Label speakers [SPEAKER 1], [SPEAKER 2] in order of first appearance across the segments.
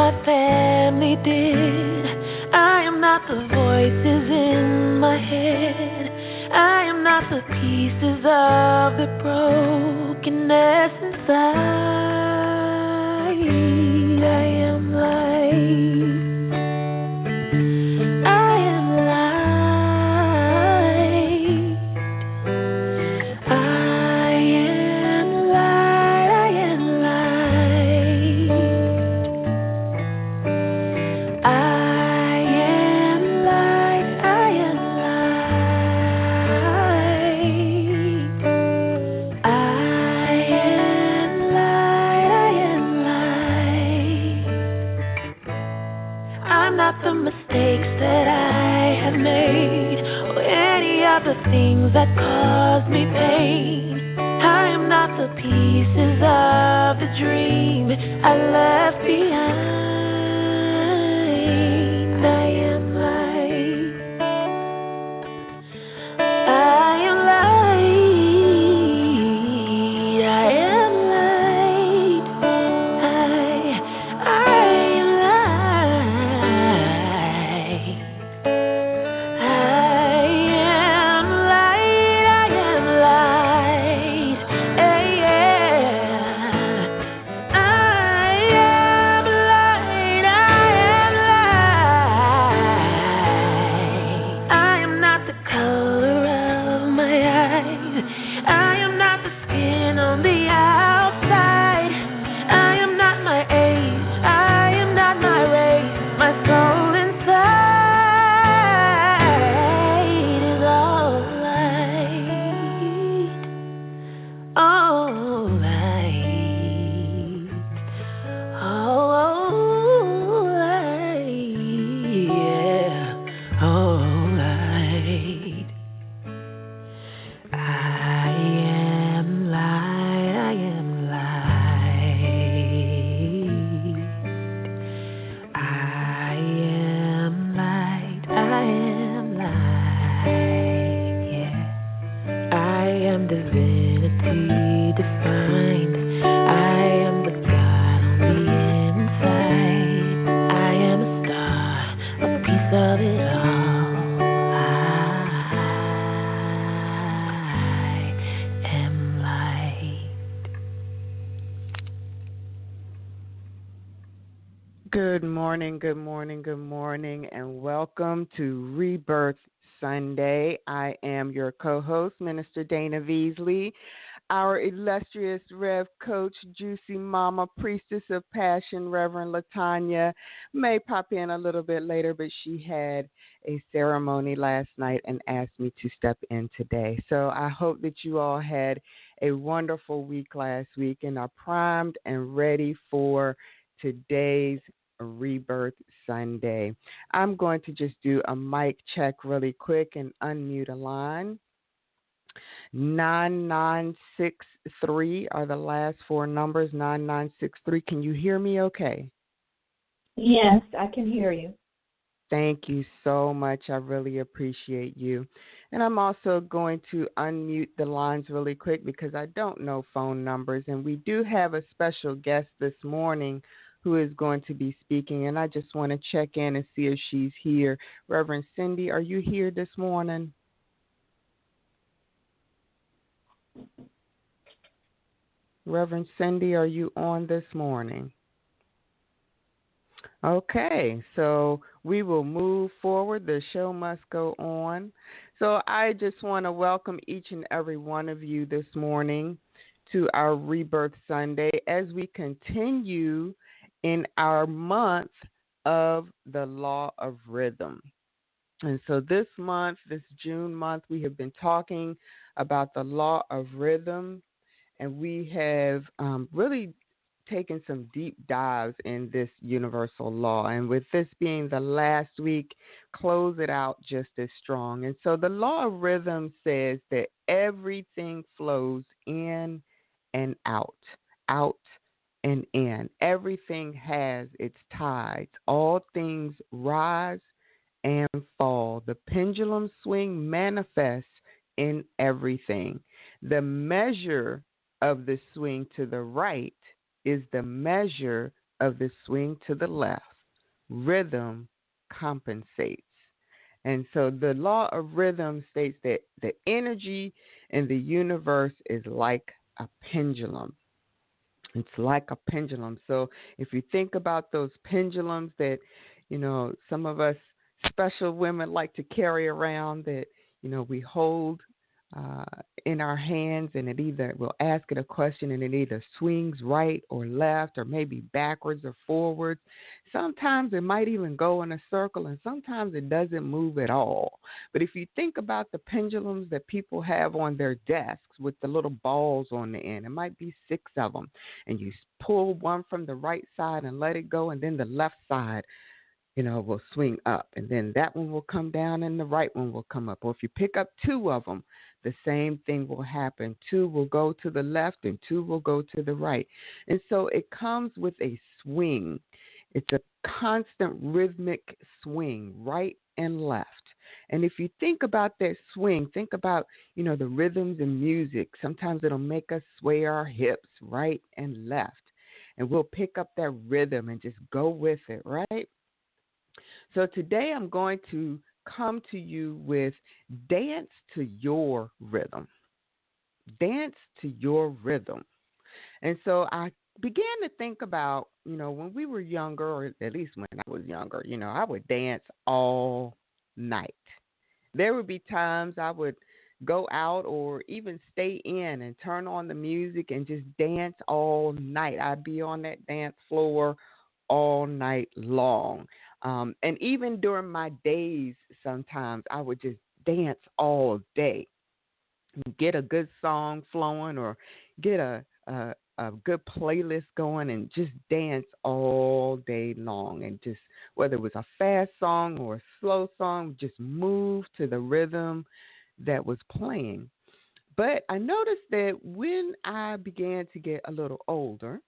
[SPEAKER 1] my family did. I am not the voices in my head. I am not the pieces of the brokenness inside. I am light. I am light. I am light. I am light. I am light. I am light. I am light. I am light. I'm not the mistakes that I have made, or any of the things that cause me pain. I am not the pieces of the dream I left behind. I am light. I am light. I am light. I am light. I am light. I am light. Yeah. I am light. I am light. I am not the color of my eyes. I am not the skin on the outside. I am not my age. I am not my race. My soul inside is all light. All light. All light. Yeah. All light. I am light. I am light. I am light. I am light. Yeah. I am divinity defined. I am the God on the inside. I am a star, a piece of it all. I am light.
[SPEAKER 2] Good morning, good morning, good morning, and welcome to Rebirth Sunday. I am your co-host, Minister Dana Beasley. Our illustrious Rev Coach, Juicy Mama, Priestess of Passion, Reverend Latanya, may pop in a little bit later, but she had a ceremony last night and asked me to step in today. So I hope that you all had a wonderful week last week and are primed and ready for today's Rebirth Sunday. I'm going to just do a mic check really quick and unmute a line. 9963 are the last four numbers, 9963. Can you hear me okay?
[SPEAKER 3] Yes, I can hear you.
[SPEAKER 2] Thank you so much. I really appreciate you. And I'm also going to unmute the lines really quick because I don't know phone numbers. And we do have a special guest this morning who is going to be speaking. And I just want to check in and see if she's here. Reverend Cindy, are you here this morning? Reverend Cindy, are you on this morning? Okay, so we will move forward. The show must go on. So I just want to welcome each and every one of you this morning to our Rebirth Sunday as we continue in our month of the Law of Rhythm. And so this month, this June month, we have been talking about the Law of Rhythm, and we have really taken some deep dives in this universal law. And with this being the last week, close it out just as strong. And so the law of rhythm says that everything flows in and out, out and in. Everything has its tides. All things rise and fall. The pendulum swing manifests in everything. The measure of the swing to the right is the measure of the swing to the left, rhythm compensates. And so the law of rhythm states that the energy in the universe is like a pendulum. It's like a pendulum. So if you think about those pendulums that, some of us special women like to carry around that, we hold uh, in our hands, and it either will ask it a question and it either swings right or left or maybe backwards or forwards. Sometimes it might even go in a circle, and sometimes it doesn't move at all. But if you think about the pendulums that people have on their desks with the little balls on the end, it might be 6 of them, and you pull one from the right side and let it go, and then the left side will swing up, and then that one will come down and the right one will come up. Or if you pick up 2 of them, the same thing will happen. 2 will go to the left and 2 will go to the right. And so it comes with a swing. It's a constant rhythmic swing, right and left. And if you think about that swing, think about, the rhythms in music. Sometimes it'll make us sway our hips right and left. And we'll pick up that rhythm and just go with it, right? So today I'm going to come to you with dance to your rhythm. Dance to your rhythm. And so I began to think about, when we were younger, or at least when I was younger, I would dance all night. There would be times I would go out or even stay in and turn on the music and just dance all night. I'd be on that dance floor all night long. And even during my days, sometimes I would just dance all day, get a good song flowing or get a good playlist going and just dance all day long. And just whether it was a fast song or a slow song, just move to the rhythm that was playing. But I noticed that when I began to get a little older,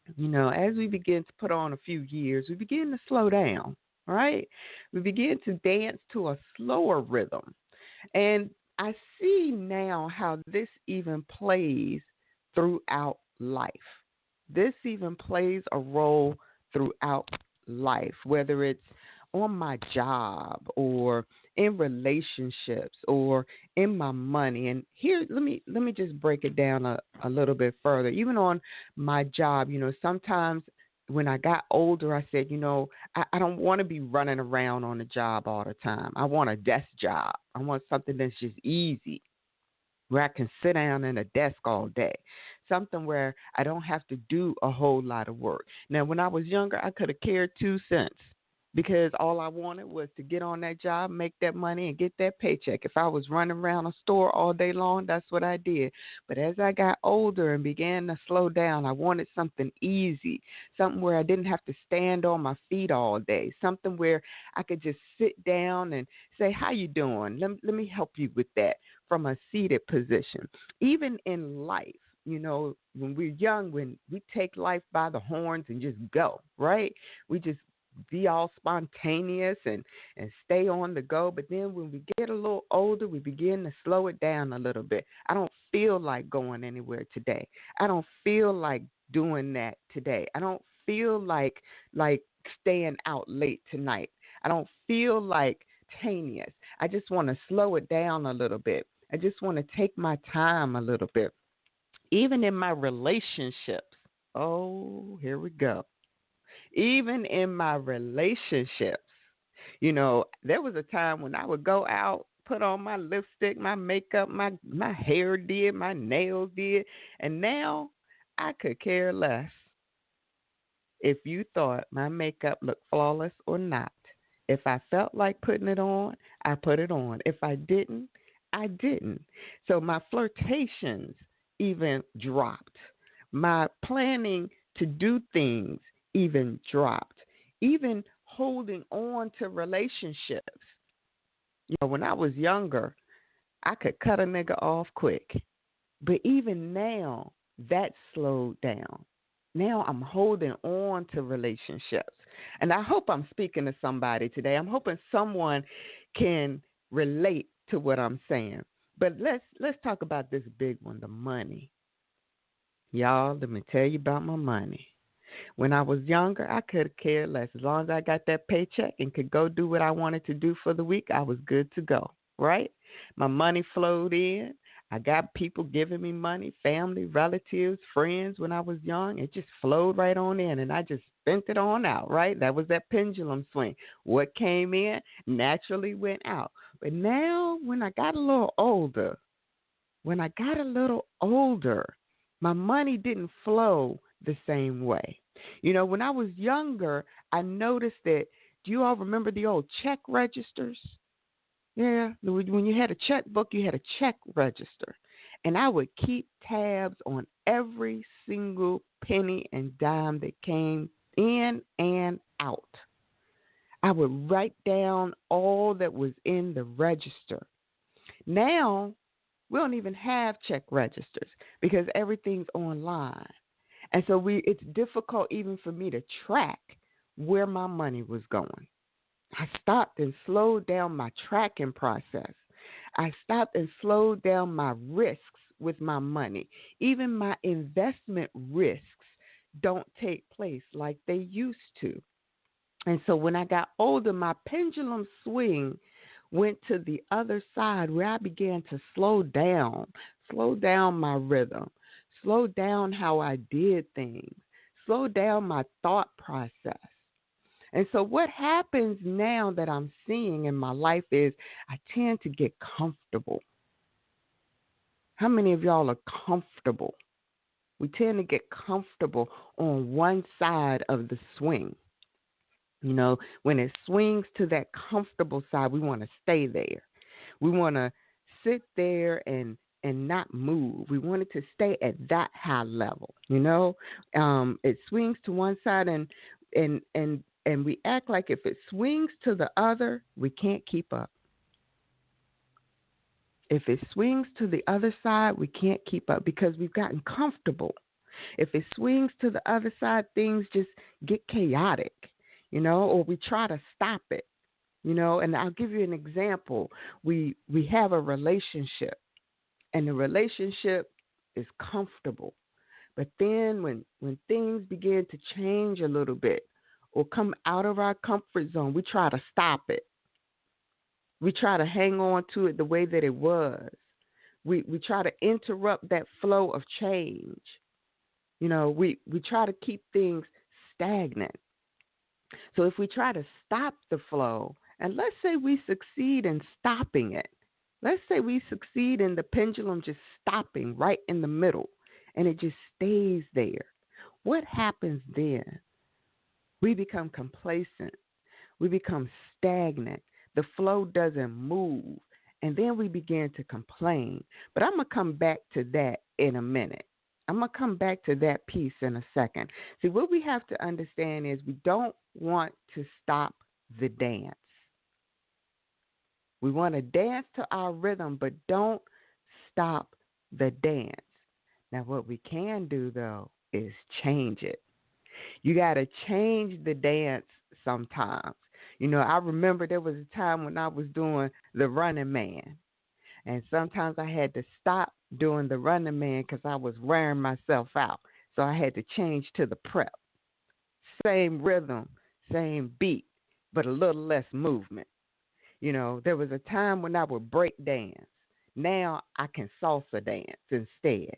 [SPEAKER 2] as we begin to put on a few years, we begin to slow down, right? We begin to dance to a slower rhythm. And I see now how this even plays throughout life. This even plays a role throughout life, whether it's on my job or in relationships or in my money. And here, let me just break it down a little bit further. Even on my job, sometimes when I got older, I said, I don't want to be running around on the job all the time. I want a desk job. I want something that's just easy, where I can sit down at a desk all day, something where I don't have to do a whole lot of work. Now, when I was younger, I could have cared 2 cents because all I wanted was to get on that job, make that money, and get that paycheck. If I was running around a store all day long, that's what I did. But as I got older and began to slow down, I wanted something easy, something where I didn't have to stand on my feet all day, something where I could just sit down and say, how you doing? Let me help you with that from a seated position. Even in life, when we're young, when we take life by the horns and just go, right? We just be all spontaneous and stay on the go. But then when we get a little older, we begin to slow it down a little bit. I don't feel like going anywhere today. I don't feel like doing that today. I don't feel like staying out late tonight. I don't feel like spontaneous. I just want to slow it down a little bit. I just want to take my time a little bit. Even in my relationships. Oh, here we go. Even in my relationships, there was a time when I would go out, put on my lipstick, my makeup, my hair did, my nails did, and now I could care less if you thought my makeup looked flawless or not. If I felt like putting it on, I put it on. If I didn't, I didn't. So my flirtations even dropped. My planning to do things even dropped. Even holding on to relationships. When I was younger, I could cut a nigga off quick. But even now, that slowed down. Now I'm holding on to relationships. And I hope I'm speaking to somebody today. I'm hoping someone can relate to what I'm saying. But let's talk about this big one, the money. Y'all, let me tell you about my money. When I was younger, I could have cared less. As long as I got that paycheck and could go do what I wanted to do for the week, I was good to go, right? My money flowed in. I got people giving me money, family, relatives, friends when I was young. It just flowed right on in, and I just spent it on out, right? That was that pendulum swing. What came in naturally went out. But now, when I got a little older, my money didn't flow the same way. When I was younger, I noticed that. Do you all remember the old check registers? Yeah, when you had a checkbook, you had a check register. And I would keep tabs on every single penny and dime that came in and out. I would write down all that was in the register. Now, we don't even have check registers because everything's online. And so it's difficult even for me to track where my money was going. I stopped and slowed down my tracking process. I stopped and slowed down my risks with my money. Even my investment risks don't take place like they used to. And so when I got older, my pendulum swing went to the other side where I began to slow down my rhythm, slow down how I did things, slow down my thought process. And so what happens now that I'm seeing in my life is I tend to get comfortable. How many of y'all are comfortable? We tend to get comfortable on one side of the swing. When it swings to that comfortable side, we want to stay there. We want to sit there and not move. We want it to stay at that high level. It swings to one side and we act like if it swings to the other, we can't keep up. If it swings to the other side, we can't keep up because we've gotten comfortable. If it swings to the other side, things just get chaotic, or we try to stop it, and I'll give you an example. We have a relationship, and the relationship is comfortable. But then when things begin to change a little bit or come out of our comfort zone, we try to stop it. We try to hang on to it the way that it was. We try to interrupt that flow of change. We try to keep things stagnant. So if we try to stop the flow, and let's say we succeed in stopping it, let's say we succeed in the pendulum just stopping right in the middle, and it just stays there. What happens then? We become complacent. We become stagnant. The flow doesn't move, and then we begin to complain. But I'm going to come back to that in a minute. I'm going to come back to that piece in a second. See, what we have to understand is we don't want to stop the dance. We want to dance to our rhythm, but don't stop the dance. Now, what we can do, though, is change it. You got to change the dance sometimes. I remember there was a time when I was doing the Running Man. And sometimes I had to stop doing the Running Man because I was wearing myself out. So I had to change to the prep. Same rhythm, same beat, but a little less movement. There was a time when I would break dance. Now I can salsa dance instead.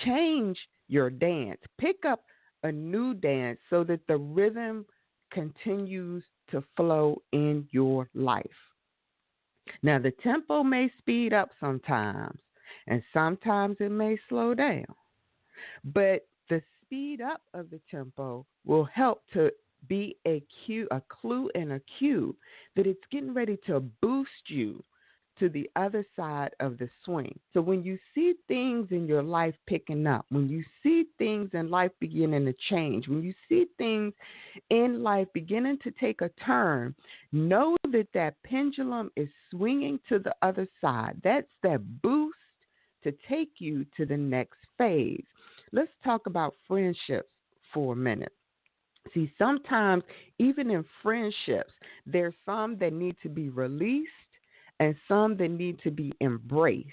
[SPEAKER 2] Change your dance. Pick up a new dance so that the rhythm continues to flow in your life. Now, the tempo may speed up sometimes, and sometimes it may slow down. But the speed up of the tempo will help to be a clue and a cue that it's getting ready to boost you to the other side of the swing. So when you see things in your life picking up, when you see things in life beginning to change, when you see things in life beginning to take a turn, know that pendulum is swinging to the other side. That's that boost to take you to the next phase. Let's talk about friendships for a minute. See, sometimes even in friendships, there's some that need to be released and some that need to be embraced.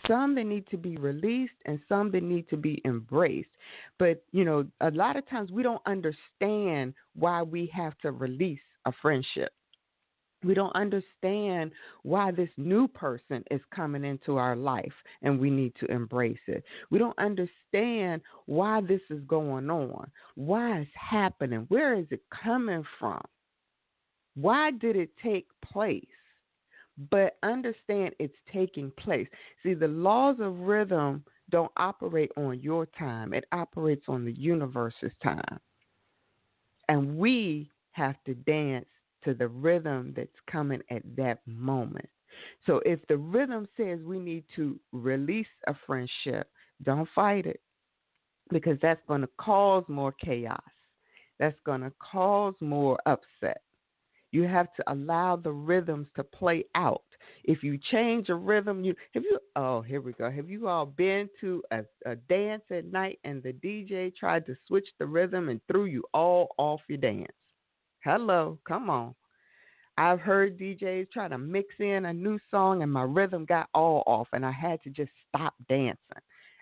[SPEAKER 2] some that need to be released and some that need to be embraced. But, a lot of times we don't understand why we have to release a friendship. We don't understand why this new person is coming into our life and we need to embrace it. We don't understand why this is going on, why it's happening, where is it coming from, why did it take place? But understand it's taking place. See, the laws of rhythm don't operate on your time. It operates on the universe's time. And we have to dance to the rhythm that's coming at that moment. So if the rhythm says we need to release a friendship, don't fight it, because that's going to cause more chaos. That's going to cause more upset. You have to allow the rhythms to play out. If you change a rhythm, here we go. Have you all been to a dance at night and the DJ tried to switch the rhythm and threw you all off your dance? Hello, come on. I've heard DJs try to mix in a new song and my rhythm got all off and I had to just stop dancing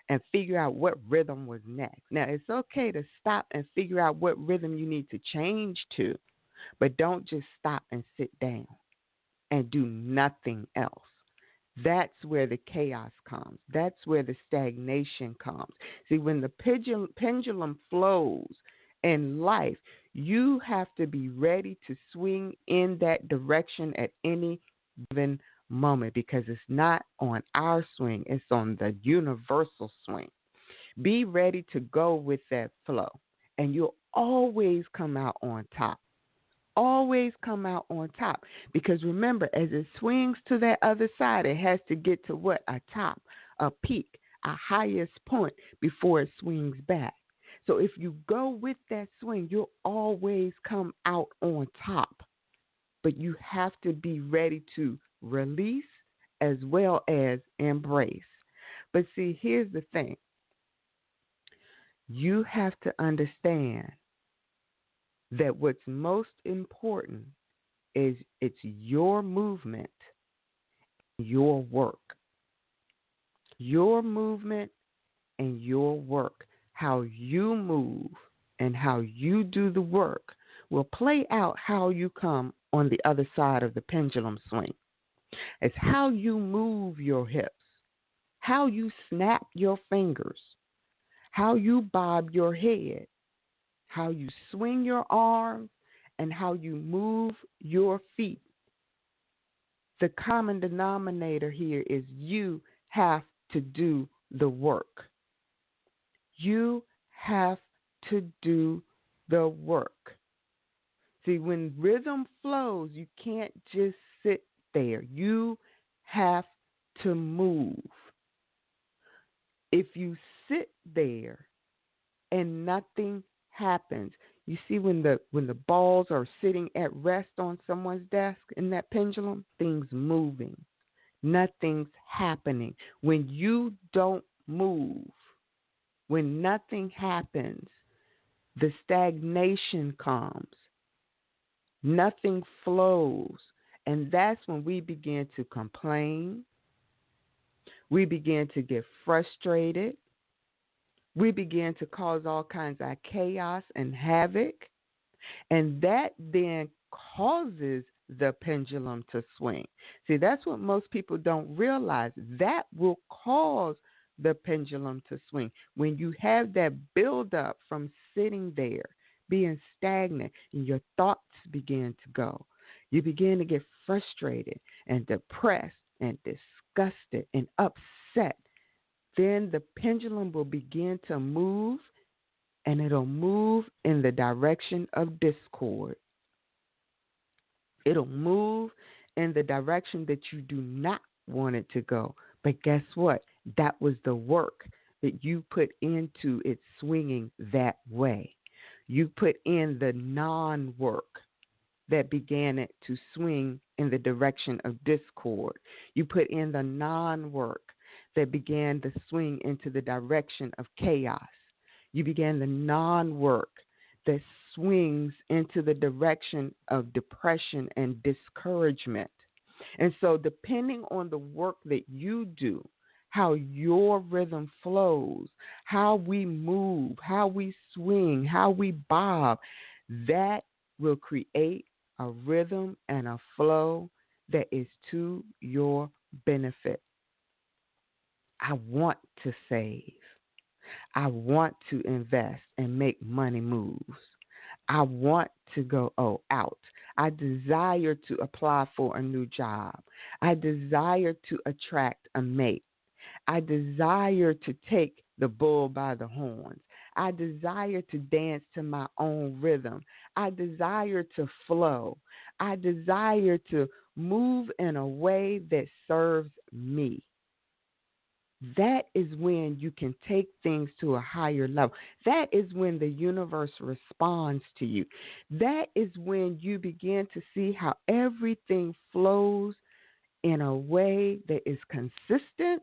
[SPEAKER 2] and figure out what rhythm was next. Now, it's okay to stop and figure out what rhythm you need to change to, but don't just stop and sit down and do nothing else. That's where the chaos comes. That's where the stagnation comes. See, when the pendulum flows in life, you have to be ready to swing in that direction at any given moment, because it's not on our swing, it's on the universal swing. Be ready to go with that flow, and you'll always come out on top. Always come out on top, because remember, as it swings to that other side, it has to get to what? A top, a peak, a highest point before it swings back. So if you go with that swing, you'll always come out on top. But you have to be ready to release as well as embrace. But see, here's the thing. You have to understand that what's most important is it's your movement, your work. Your movement and your work. How you move and how you do the work will play out how you come on the other side of the pendulum swing. It's how you move your hips, how you snap your fingers, how you bob your head, how you swing your arms, and how you move your feet. The common denominator here is you have to do the work. You have to do the work. See, when rhythm flows, you can't just sit there. You have to move. If you sit there and nothing happens, you see when the balls are sitting at rest on someone's desk in that pendulum, things moving. Nothing's happening. When you don't move, when nothing happens, the stagnation comes. Nothing flows. And that's when we begin to complain. We begin to get frustrated. We begin to cause all kinds of chaos and havoc. And that then causes the pendulum to swing. See, that's what most people don't realize. That will cause the pendulum to swing. When you have that buildup from sitting there, being stagnant, and your thoughts begin to go, you begin to get frustrated and depressed and disgusted and upset. Then the pendulum will begin to move, and it'll move in the direction of discord. It'll move in the direction that you do not want it to go. But guess what? That was the work that you put into it swinging that way. You put in the non-work that began it to swing in the direction of discord. You put in the non-work that began to swing into the direction of chaos. You began the non-work that swings into the direction of depression and discouragement. And so depending on the work that you do, how your rhythm flows, how we move, how we swing, how we bob, that will create a rhythm and a flow that is to your benefit. I want to save. I want to invest and make money moves. I want to go out. I desire to apply for a new job. I desire to attract a mate. I desire to take the bull by the horns. I desire to dance to my own rhythm. I desire to flow. I desire to move in a way that serves me. That is when you can take things to a higher level. That is when the universe responds to you. That is when you begin to see how everything flows in a way that is consistent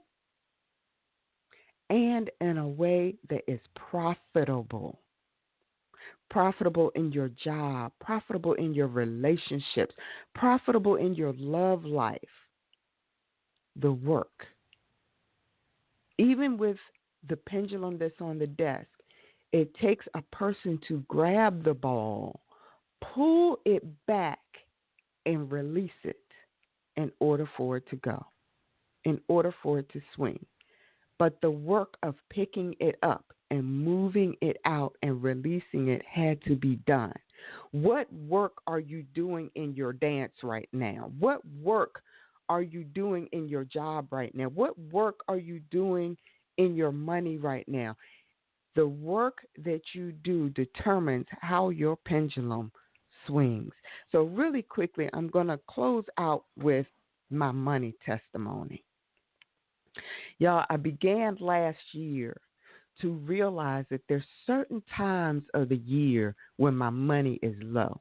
[SPEAKER 2] and in a way that is profitable. Profitable in your job, profitable in your relationships, profitable in your love life, the work. Even with the pendulum that's on the desk, it takes a person to grab the ball, pull it back, and release it in order for it to go, in order for it to swing. But the work of picking it up and moving it out and releasing it had to be done. What work are you doing in your dance right now? What work are you doing in your job right now? What work are you doing in your money right now? The work that you do determines how your pendulum swings. So really quickly, I'm going to close out with my money testimony. Y'all, I began last year to realize that there's certain times of the year when my money is low.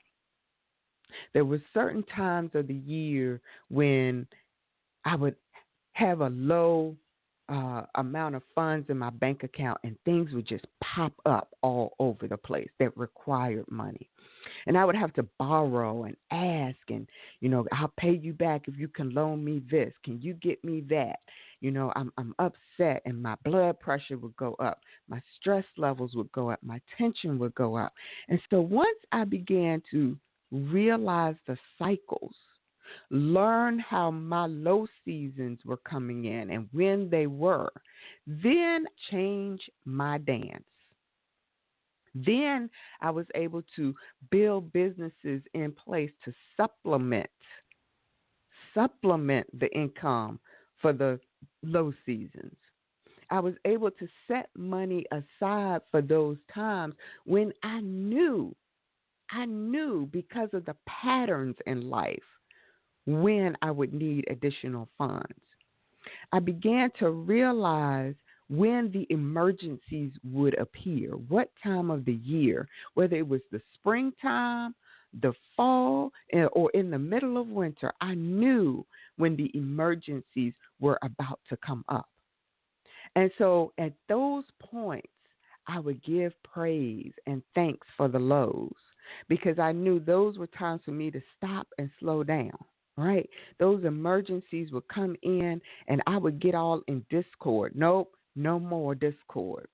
[SPEAKER 2] There were certain times of the year when I would have a low amount of funds in my bank account and things would just pop up all over the place that required money. And I would have to borrow and ask and, I'll pay you back if you can loan me this. Can you get me that? I'm upset and my blood pressure would go up. My stress levels would go up. My tension would go up. And so once I began to realize the cycles, learn how my low seasons were coming in and when they were, then change my dance. Then I was able to build businesses in place to supplement the income for the low seasons. I was able to set money aside for those times when I knew because of the patterns in life when I would need additional funds. I began to realize when the emergencies would appear, what time of the year, whether it was the springtime, the fall, or in the middle of winter, I knew when the emergencies were about to come up. And so at those points, I would give praise and thanks for the lows because I knew those were times for me to stop and slow down. Right? Those emergencies would come in and I would get all in discord. Nope, no more discord.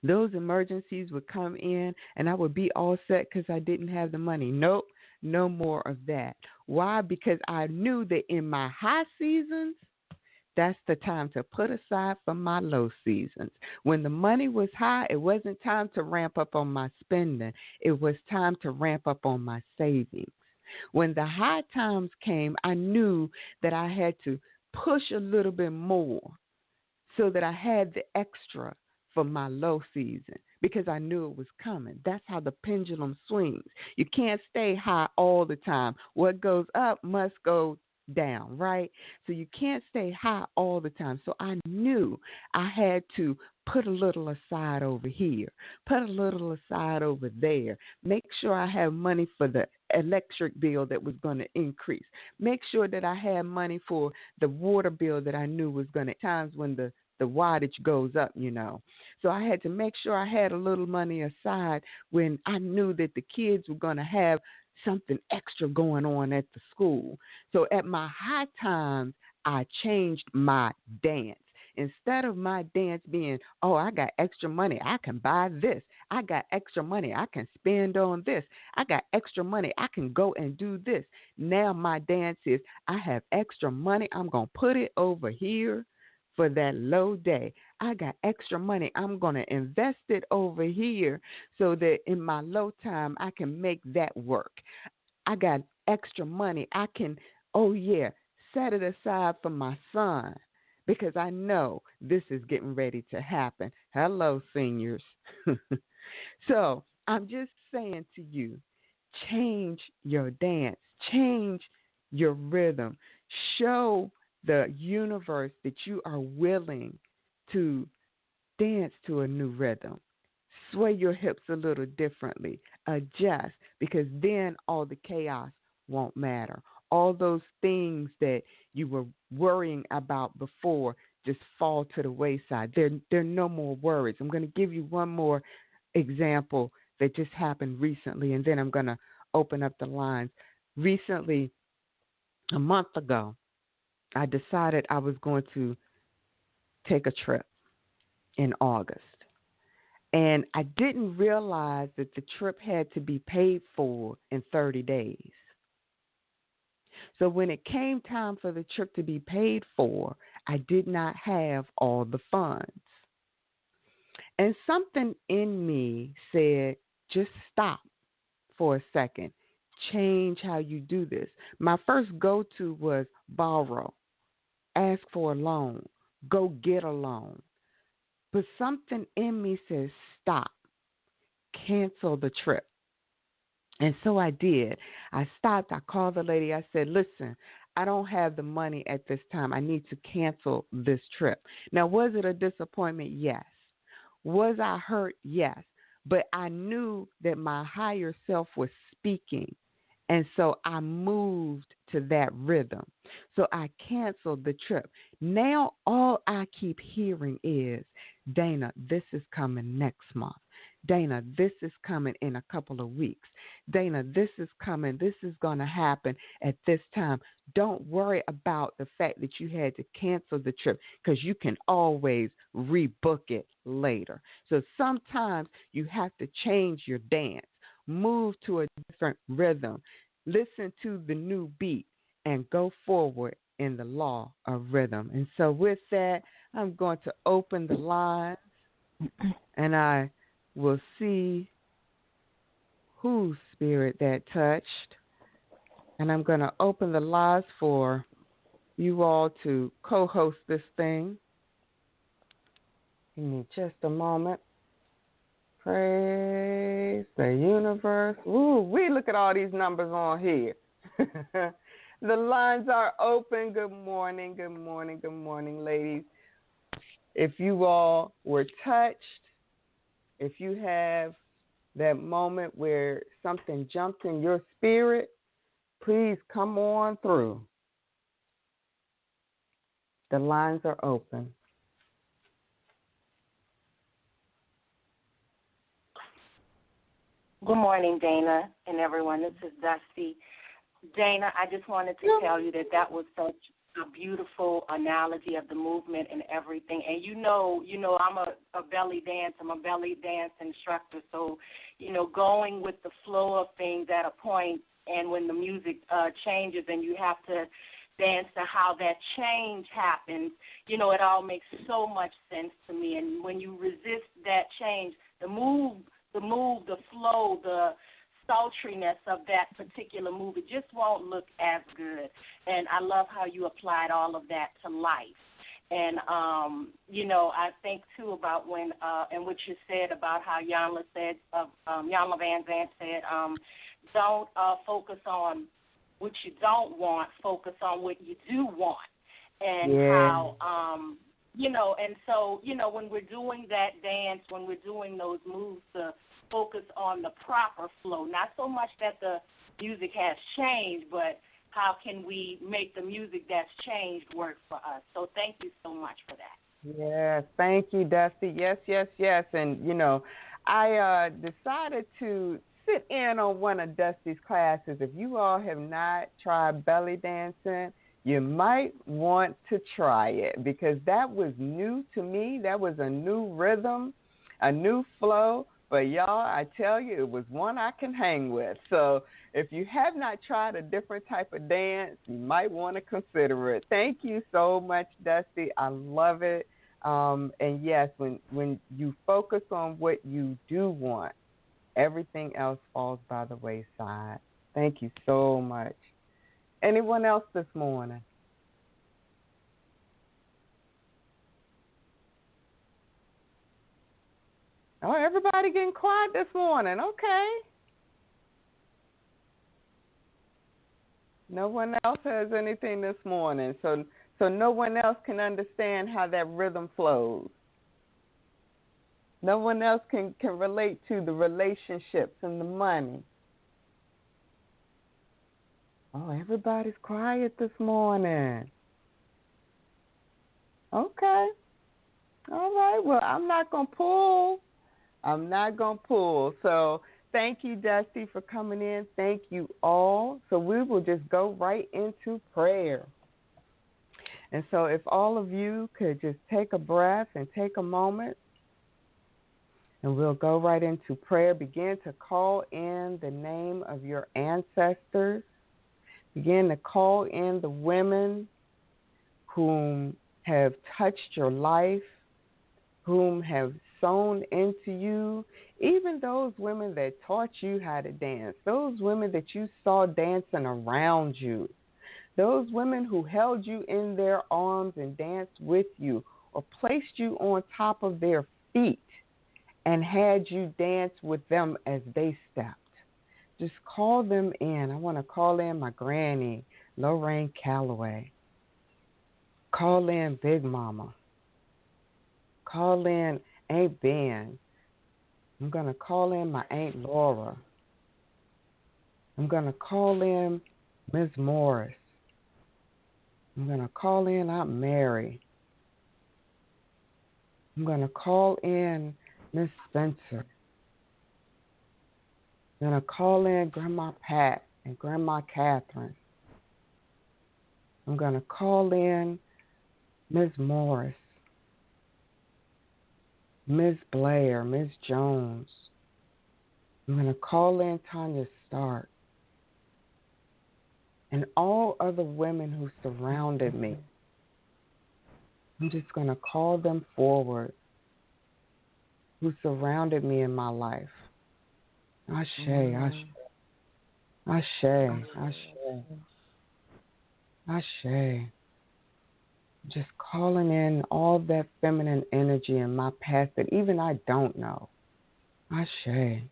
[SPEAKER 2] Those emergencies would come in and I would be all set because I didn't have the money. Nope, no more of that. Why? Because I knew that in my high seasons, that's the time to put aside for my low seasons. When the money was high, it wasn't time to ramp up on my spending. It was time to ramp up on my savings. When the high times came, I knew that I had to push a little bit more so that I had the extra for my low season because I knew it was coming. That's how the pendulum swings. You can't stay high all the time. What goes up must go down, right? So you can't stay high all the time. So I knew I had to put a little aside over here, put a little aside over there, make sure I have money for the electric bill that was going to increase, make sure that I had money for the water bill that I knew was going to, times when the wattage goes up, So I had to make sure I had a little money aside when I knew that the kids were going to have something extra going on at the school. So at my high times, I changed my dance. Instead of my dance being, oh, I got extra money, I can buy this. I got extra money, I can spend on this. I got extra money, I can go and do this. Now my dance is, I have extra money, I'm going to put it over here for that low day. I got extra money, I'm going to invest it over here so that in my low time, I can make that work. I got extra money, I can, oh yeah, set it aside for my son because I know this is getting ready to happen. Hello, seniors. So I'm just saying to you, change your dance, change your rhythm, show the universe that you are willing to dance to a new rhythm. Sway your hips a little differently, adjust, because then all the chaos won't matter. All those things that you were worrying about before just fall to the wayside. There are no more worries. I'm going to give you one more example that just happened recently, and then I'm going to open up the lines. Recently, a month ago, I decided I was going to take a trip in August. And I didn't realize that the trip had to be paid for in 30 days. So when it came time for the trip to be paid for, I did not have all the funds. And something in me said, just stop for a second. Change how you do this. My first go-to was borrow, ask for a loan, go get a loan. But something in me says, stop, cancel the trip. And so I did. I stopped. I called the lady. I said, listen, I don't have the money at this time. I need to cancel this trip. Now, was it a disappointment? Yes. Was I hurt? Yes. But I knew that my higher self was speaking. And so I moved to that rhythm. So I canceled the trip. Now all I keep hearing is, Dana, this is coming next month. Dana, this is coming in a couple of weeks. Dana, this is coming. This is going to happen at this time. Don't worry about the fact that you had to cancel the trip because you can always rebook it later. So sometimes you have to change your dance, move to a different rhythm, listen to the new beat, and go forward in the law of rhythm. And so with that, I'm going to open the lines, and I will see whose spirit that touched. And I'm going to open the lines for you all to co-host this thing. Give me just a moment. Praise the universe. Ooh, we look at all these numbers on here. The lines are open. Good morning, good morning, good morning, ladies. If you all were touched, if you have that moment where something jumped in your spirit, please come on through. The lines are open.
[SPEAKER 4] Good morning, Dana and everyone. This is Dusty. Dana, I just wanted to tell you that was such a beautiful analogy of the movement and everything. And you know, I'm a belly dance. I'm a belly dance instructor. So, going with the flow of things at a point, and when the music changes and you have to dance to how that change happens, it all makes so much sense to me. And when you resist that change, the move, the flow, the sultriness of that particular move, it just won't look as good. And I love how you applied all of that to life. And, I think, too, about when, and what you said about how Iyanla Vanzant said, don't focus on what you don't want, focus on what you do want. And how, and so, when we're doing that dance, when we're doing those moves, to focus on the proper flow, not so much that the music has changed, but how can we make the music that's changed work for us? So thank you so much for that.
[SPEAKER 2] Yes, thank you, Dusty. Yes, yes, yes. And, I decided to sit in on one of Dusty's classes. If you all have not tried belly dancing, you might want to try it because that was new to me. That was a new rhythm, a new flow. But y'all, I tell you, it was one I can hang with. So if you have not tried a different type of dance, you might want to consider it. Thank you so much, Dusty. I love it. And yes, when you focus on what you do want, everything else falls by the wayside. Thank you so much. Anyone else this morning? Oh, everybody getting quiet this morning. Okay. No one else has anything this morning. So no one else can understand how that rhythm flows. No one else can relate to the relationships and the money. Oh, everybody's quiet this morning. Okay. All right. Well, I'm not going to pull. So thank you, Dusty, for coming in. Thank you all. So we will just go right into prayer. And so if all of you could just take a breath and take a moment, and we'll go right into prayer. Begin to call in the name of your ancestors. Begin to call in the women whom have touched your life, whom have sown into you, even those women that taught you how to dance, those women that you saw dancing around you, those women who held you in their arms and danced with you or placed you on top of their feet and had you dance with them as they stepped. Just call them in. I want to call in my granny, Lorraine Calloway. Call in Big Mama. Call in Aunt Ben. I'm going to call in my Aunt Laura. I'm going to call in Ms. Morris. I'm going to call in Aunt Mary. I'm going to call in Miss Spencer. I'm going to call in Grandma Pat and Grandma Catherine. I'm going to call in Ms. Morris, Ms. Blair, Ms. Jones. I'm going to call in Tanya Stark and all other women who surrounded me. I'm just going to call them forward, who surrounded me in my life. Ashe, Ashe, Ashe, Ashe, Ashe. Just calling in all that feminine energy in my past that even I don't know. Ashe.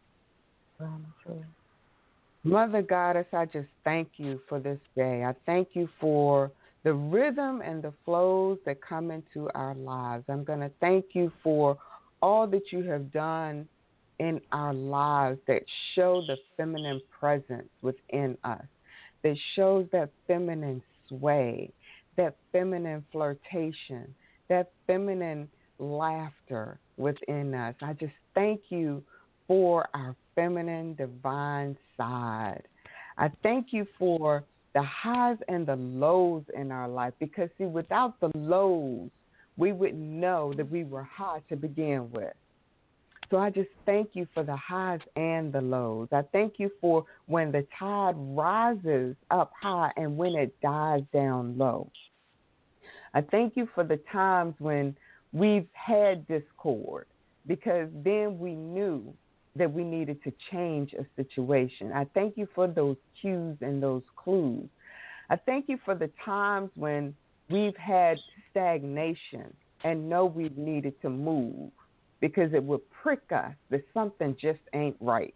[SPEAKER 2] Mother Goddess, I just thank you for this day. I thank you for the rhythm and the flows that come into our lives. I'm going to thank you for all that you have done in our lives that show the feminine presence within us, that shows that feminine sway, that feminine flirtation, that feminine laughter within us. I just thank you for our feminine divine side. I thank you for the highs and the lows in our life because, see, without the lows, we wouldn't know that we were high to begin with. So I just thank you for the highs and the lows. I thank you for when the tide rises up high and when it dies down low. I thank you for the times when we've had discord because then we knew that we needed to change a situation. I thank you for those cues and those clues. I thank you for the times when we've had stagnation and know we've needed to move because it would prick us that something just ain't right.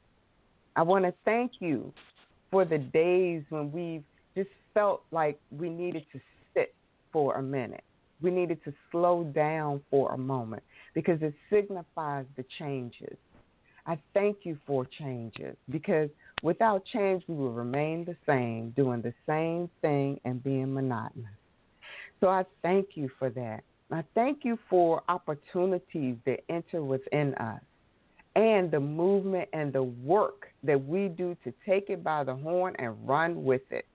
[SPEAKER 2] I want to thank you for the days when we've just felt like we needed to sit for a minute. We needed to slow down for a moment because it signifies the changes. I thank you for changes because without change, we will remain the same, doing the same thing and being monotonous. So I thank you for that. I thank you for opportunities that enter within us and the movement and the work that we do to take it by the horn and run with it.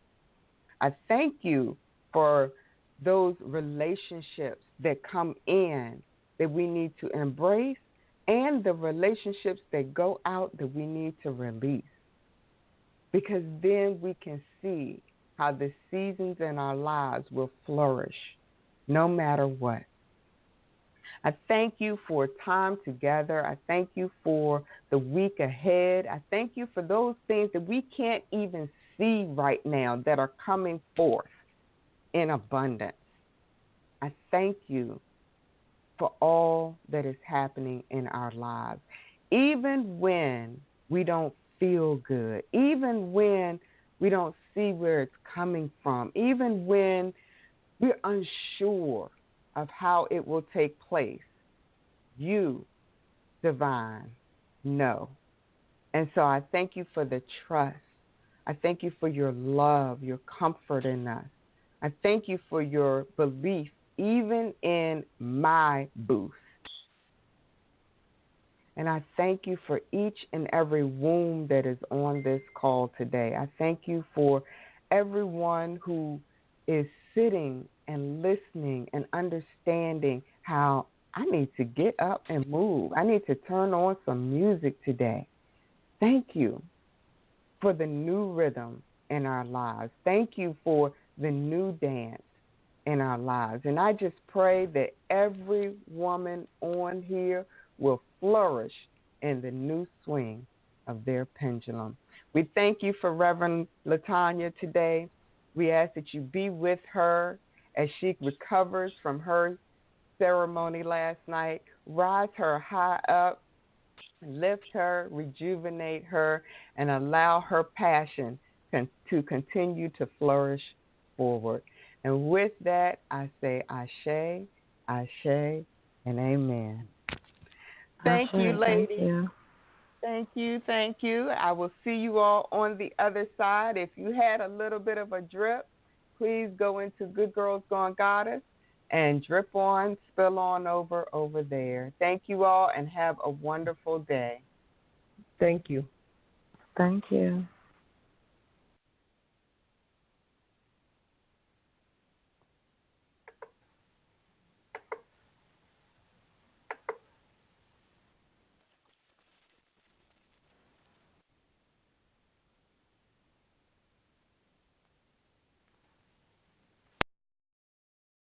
[SPEAKER 2] I thank you for those relationships that come in that we need to embrace and the relationships that go out that we need to release. Because then we can see how the seasons in our lives will flourish no matter what. I thank you for time together. I thank you for the week ahead. I thank you for those things that we can't even see right now that are coming forth in abundance. I thank you for all that is happening in our lives. Even when we don't feel good, even when we don't see where it's coming from, even when we're unsure of how it will take place, you, divine, know. And so I thank you for the trust. I thank you for your love, your comfort in us. I thank you for your belief even in my booth. And I thank you for each and every womb that is on this call today. I thank you for everyone who is sitting and listening and understanding how I need to get up and move. I need to turn on some music today. Thank you for the new rhythm in our lives. Thank you for the new dance in our lives. And I just pray that every woman on here will flourish in the new swing of their pendulum. We thank you for Reverend Latanya today. We ask that you be with her as she recovers from her ceremony last night. Rise her high up, lift her, rejuvenate her, and allow her passion to continue to flourish forward. And with that, I say Ashe, Ashe, and Amen. Thank you, ladies. Thank you. I will see you all on the other side. If you had a little bit of a drip, please go into Good Girls Gone Goddess and drip on, spill on over there. Thank you all and have a wonderful day.
[SPEAKER 5] Thank you.
[SPEAKER 6] Thank you.